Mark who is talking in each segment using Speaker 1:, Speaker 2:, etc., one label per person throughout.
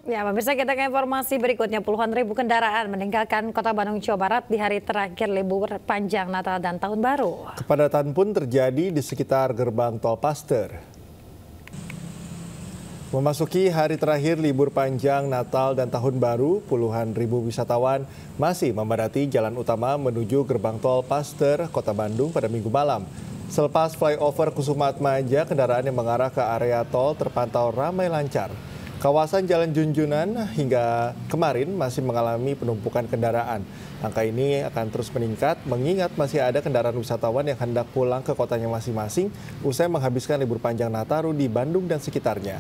Speaker 1: Ya, pemirsa, kita ke informasi berikutnya. Puluhan ribu kendaraan meninggalkan Kota Bandung, Jawa Barat di hari terakhir libur panjang Natal dan Tahun Baru.
Speaker 2: Kepadatan pun terjadi di sekitar gerbang tol Paster. Memasuki hari terakhir libur panjang Natal dan Tahun Baru, puluhan ribu wisatawan masih memadati jalan utama menuju gerbang tol Paster, Kota Bandung pada Minggu malam. Selepas flyover Kusumaatmaja, kendaraan yang mengarah ke area tol terpantau ramai lancar. Kawasan Jalan Junjunan hingga kemarin masih mengalami penumpukan kendaraan. Angka ini akan terus meningkat mengingat masih ada kendaraan wisatawan yang hendak pulang ke kotanya masing-masing usai menghabiskan libur panjang Nataru di Bandung dan sekitarnya.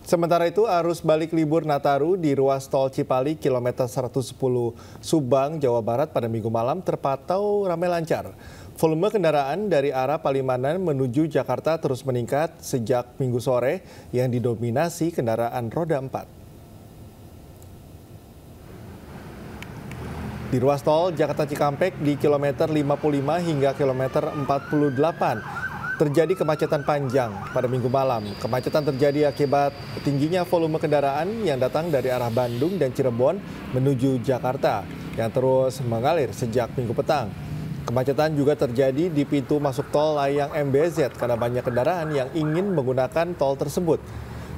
Speaker 2: Sementara itu, arus balik libur Nataru di ruas tol Cipali kilometer 110 Subang, Jawa Barat pada Minggu malam terpantau ramai lancar. Volume kendaraan dari arah Palimanan menuju Jakarta terus meningkat sejak Minggu sore yang didominasi kendaraan roda 4. Di ruas tol Jakarta Cikampek di kilometer 55 hingga kilometer 48 terjadi kemacetan panjang pada Minggu malam. Kemacetan terjadi akibat tingginya volume kendaraan yang datang dari arah Bandung dan Cirebon menuju Jakarta yang terus mengalir sejak Minggu petang. Kemacetan juga terjadi di pintu masuk tol Layang MBZ karena banyak kendaraan yang ingin menggunakan tol tersebut.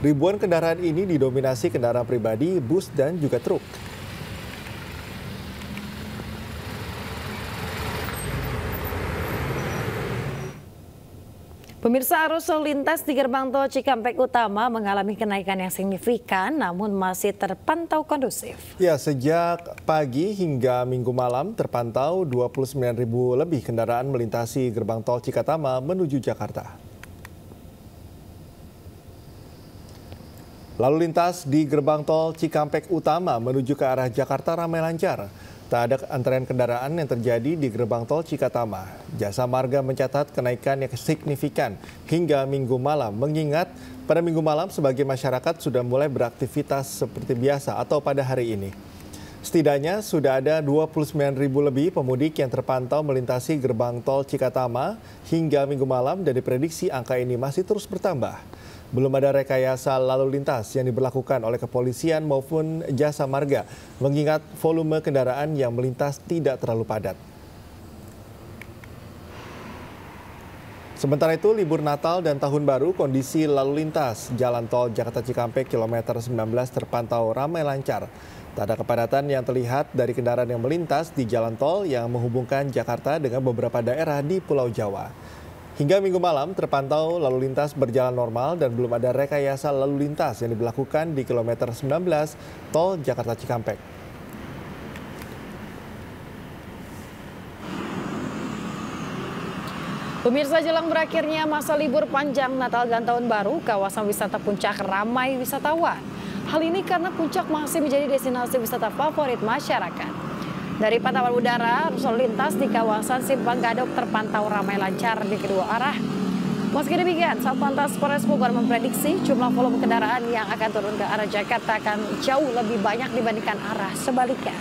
Speaker 2: Ribuan kendaraan ini didominasi kendaraan pribadi, bus, dan juga truk.
Speaker 1: Pemirsa, arus lalu lintas di gerbang tol Cikampek Utama mengalami kenaikan yang signifikan namun masih terpantau kondusif.
Speaker 2: Ya, sejak pagi hingga Minggu malam terpantau 29.000 lebih kendaraan melintasi gerbang tol Cikatama menuju Jakarta. Lalu lintas di gerbang tol Cikampek Utama menuju ke arah Jakarta ramai lancar. Tak ada antrean kendaraan yang terjadi di gerbang tol Cikatama. Jasa Marga mencatat kenaikan yang signifikan hingga Minggu malam, mengingat pada Minggu malam sebagian masyarakat sudah mulai beraktivitas seperti biasa atau pada hari ini. Setidaknya sudah ada 29.000 lebih pemudik yang terpantau melintasi gerbang tol Cikatama hingga Minggu malam dan diprediksi angka ini masih terus bertambah. Belum ada rekayasa lalu lintas yang diberlakukan oleh kepolisian maupun jasa marga, mengingat volume kendaraan yang melintas tidak terlalu padat. Sementara itu, libur Natal dan Tahun Baru, kondisi lalu lintas Jalan Tol Jakarta Cikampek kilometer 19 terpantau ramai lancar. Tak ada kepadatan yang terlihat dari kendaraan yang melintas di jalan tol yang menghubungkan Jakarta dengan beberapa daerah di Pulau Jawa. Hingga Minggu malam terpantau lalu lintas berjalan normal dan belum ada rekayasa lalu lintas yang diberlakukan di kilometer 19 tol Jakarta Cikampek.
Speaker 1: Pemirsa, jelang berakhirnya masa libur panjang Natal dan Tahun Baru, kawasan wisata Puncak ramai wisatawan. Hal ini karena Puncak masih menjadi destinasi wisata favorit masyarakat. Dari pantauan udara, arus lalu lintas di kawasan Simpang Gadok terpantau ramai lancar di kedua arah. Meski demikian, Satlantas Polres Bogor memprediksi jumlah volume kendaraan yang akan turun ke arah Jakarta akan jauh lebih banyak dibandingkan arah sebaliknya.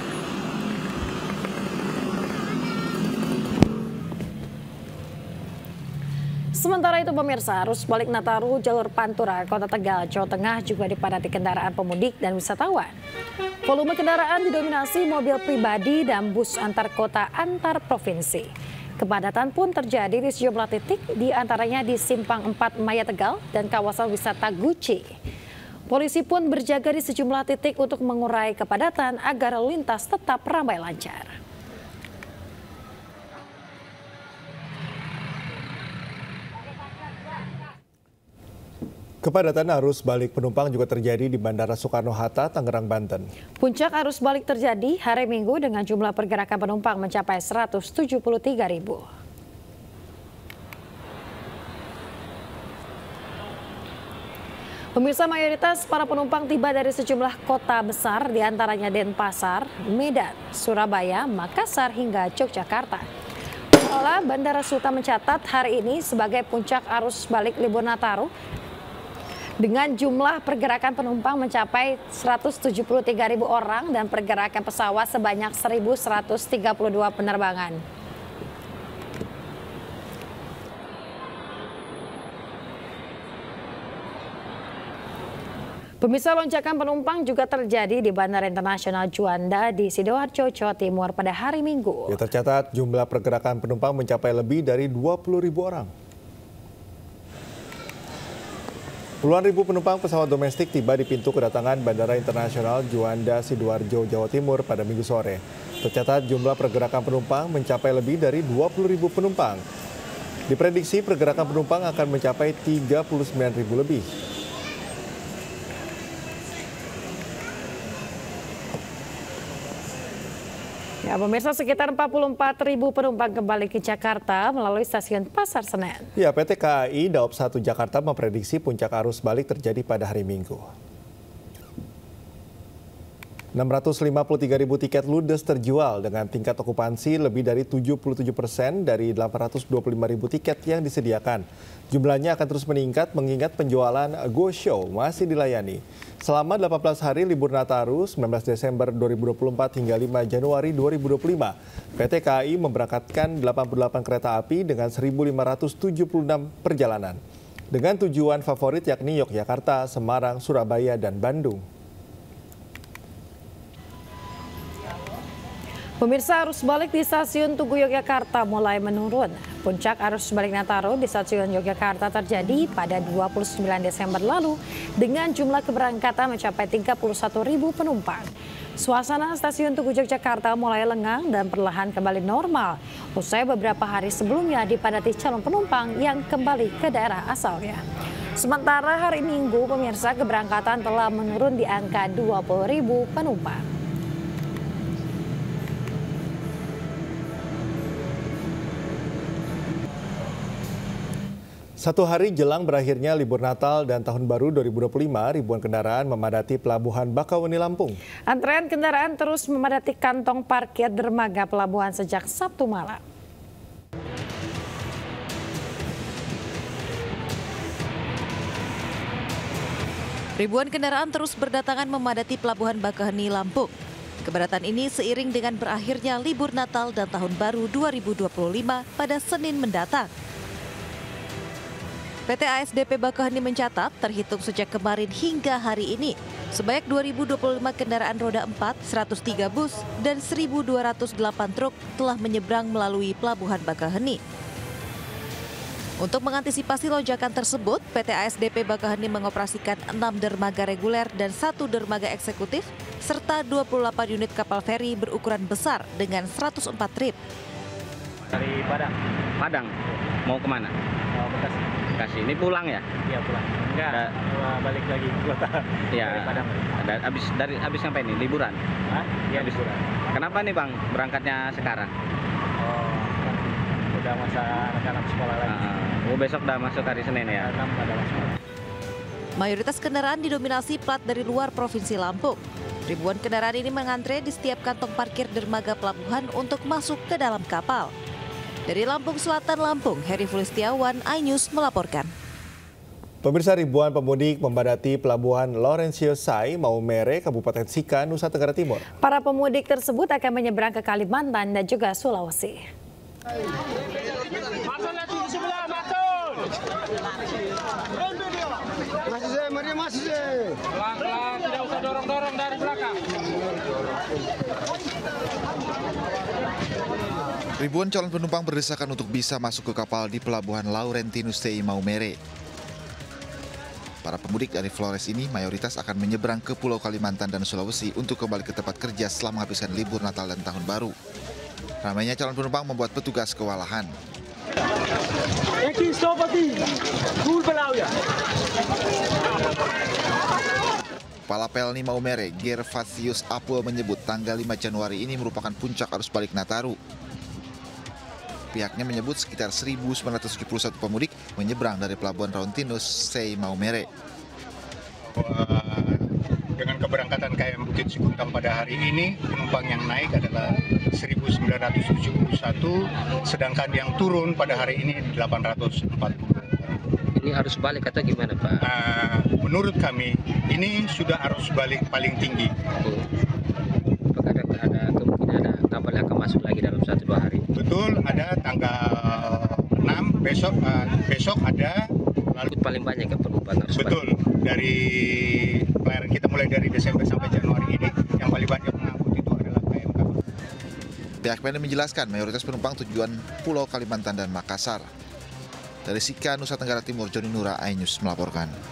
Speaker 1: Sementara itu, pemirsa, arus balik Nataru jalur Pantura, Kota Tegal, Jawa Tengah juga dipadati kendaraan pemudik dan wisatawan. Volume kendaraan didominasi mobil pribadi dan bus antar kota antar provinsi. Kepadatan pun terjadi di sejumlah titik, di antaranya di Simpang 4 Maya Tegal dan kawasan wisata Guci. Polisi pun berjaga di sejumlah titik untuk mengurai kepadatan agar lalu lintas tetap ramai lancar.
Speaker 2: Kepadatan arus balik penumpang juga terjadi di Bandara Soekarno-Hatta, Tangerang, Banten.
Speaker 1: Puncak arus balik terjadi hari Minggu dengan jumlah pergerakan penumpang mencapai 173.000. Pemirsa, mayoritas para penumpang tiba dari sejumlah kota besar, diantaranya Denpasar, Medan, Surabaya, Makassar, hingga Yogyakarta. Pengelola Bandara Suta mencatat hari ini sebagai puncak arus balik libur Nataru, dengan jumlah pergerakan penumpang mencapai 173.000 orang dan pergerakan pesawat sebanyak 1.132 penerbangan. Pemirsa, lonjakan penumpang juga terjadi di Bandara Internasional Juanda di Sidoarjo, Jawa Timur pada hari Minggu.
Speaker 2: Ya, tercatat jumlah pergerakan penumpang mencapai lebih dari 20.000 orang. Puluhan ribu penumpang pesawat domestik tiba di pintu kedatangan Bandara Internasional Juanda Sidoarjo, Jawa Timur pada Minggu sore. Tercatat jumlah pergerakan penumpang mencapai lebih dari 20.000 penumpang. Diprediksi pergerakan penumpang akan mencapai 39.000 lebih.
Speaker 1: Ya, pemirsa, sekitar 44.000 penumpang kembali ke Jakarta melalui stasiun Pasar Senen.
Speaker 2: Ya, PT KAI Daob 1 Jakarta memprediksi puncak arus balik terjadi pada hari Minggu. 653.000 tiket ludes terjual dengan tingkat okupansi lebih dari 77% dari 825.000 tiket yang disediakan. Jumlahnya akan terus meningkat mengingat penjualan Go Show masih dilayani. Selama 18 hari libur Nataru 19 Desember 2024 hingga 5 Januari 2025, PT KAI memberangkatkan 88 kereta api dengan 1.576 perjalanan. Dengan tujuan favorit yakni Yogyakarta, Semarang, Surabaya, dan Bandung.
Speaker 1: Pemirsa, arus balik di stasiun Tugu Yogyakarta mulai menurun. Puncak arus balik Nataru di stasiun Yogyakarta terjadi pada 29 Desember lalu dengan jumlah keberangkatan mencapai 31.000 penumpang. Suasana stasiun Tugu Yogyakarta mulai lengang dan perlahan kembali normal. Usai beberapa hari sebelumnya dipadati calon penumpang yang kembali ke daerah asalnya. Sementara hari Minggu, pemirsa, keberangkatan telah menurun di angka 20.000 penumpang.
Speaker 2: Satu hari jelang berakhirnya libur Natal dan Tahun Baru 2025, ribuan kendaraan memadati Pelabuhan Bakauheni, Lampung.
Speaker 1: Antrean kendaraan terus memadati kantong parkir dermaga pelabuhan sejak Sabtu malam.
Speaker 3: Ribuan kendaraan terus berdatangan memadati Pelabuhan Bakauheni, Lampung. Kepadatan ini seiring dengan berakhirnya libur Natal dan Tahun Baru 2025 pada Senin mendatang. PT ASDP Bakauheni mencatat terhitung sejak kemarin hingga hari ini, sebanyak 2.025 kendaraan roda 4, 103 bus, dan 1.208 truk telah menyeberang melalui Pelabuhan Bakauheni. Untuk mengantisipasi lonjakan tersebut, PT ASDP Bakauheni mengoperasikan 6 dermaga reguler dan 1 dermaga eksekutif, serta 28 unit kapal feri berukuran besar dengan 104 trip.
Speaker 4: Dari Padang, mau kemana?
Speaker 5: Bekasi.
Speaker 4: Bekasi, ini pulang ya?
Speaker 5: Iya, pulang. Enggak, balik lagi ke kota.
Speaker 4: Iya.
Speaker 5: Dari Padang.
Speaker 4: Habis sampai ini liburan?
Speaker 5: Hah? Iya,
Speaker 4: Habis
Speaker 5: liburan.
Speaker 4: Kenapa nih Bang berangkatnya sekarang?
Speaker 5: Oh, kan udah masa anak-anak sekolah lagi.
Speaker 4: Besok udah masuk hari Senin ya?
Speaker 5: 6 pada masuk.
Speaker 3: Mayoritas kendaraan didominasi plat dari luar Provinsi Lampung. Ribuan kendaraan ini mengantre di setiap kantong parkir dermaga pelabuhan untuk masuk ke dalam kapal. Dari Lampung Selatan, Lampung, Heri Fulistiawan, iNews melaporkan.
Speaker 2: Pemirsa, ribuan pemudik memadati Pelabuhan Laurencio Sai, Maumere, Kabupaten Sika, Nusa Tenggara Timur.
Speaker 1: Para pemudik tersebut akan menyeberang ke Kalimantan dan juga Sulawesi.
Speaker 5: Pelan-pelan, tidak usah dorong-dorong dari belakang.
Speaker 6: Ribuan calon penumpang berdesakan untuk bisa masuk ke kapal di Pelabuhan Laurentinus Sei Maumere. Para pemudik dari Flores ini mayoritas akan menyeberang ke Pulau Kalimantan dan Sulawesi untuk kembali ke tempat kerja setelah menghabiskan libur Natal dan Tahun Baru. Ramainya calon penumpang membuat petugas kewalahan. Kepala Pelni Maumere, Gervasius Apul menyebut tanggal 5 Januari ini merupakan puncak arus balik Nataru. Pihaknya menyebut sekitar 1.971 pemudik menyeberang dari Pelabuhan Laurentinus Sei Maumere.
Speaker 7: Dengan keberangkatan KM Bukit Sikuntang pada hari ini, penumpang yang naik adalah 1.971, sedangkan yang turun pada hari ini 840.
Speaker 4: Ini arus balik atau gimana Pak?
Speaker 7: Menurut kami, ini sudah arus balik paling tinggi.
Speaker 4: Apakah ada kemungkinan ada kapal yang akan masuk lagi dalam 1-2 hari?
Speaker 7: Betul, ada tanggal 6, besok ada.
Speaker 4: Lalu paling banyak ya penumpang arus balik?
Speaker 7: Betul, dari pelayaran kita mulai dari Desember sampai Januari ini yang paling banyak mengangkut itu adalah KM kapal.
Speaker 6: Pihak PNM menjelaskan mayoritas penumpang tujuan Pulau Kalimantan dan Makassar. Dari Sika, Nusa Tenggara Timur, Joni Nura, iNews melaporkan.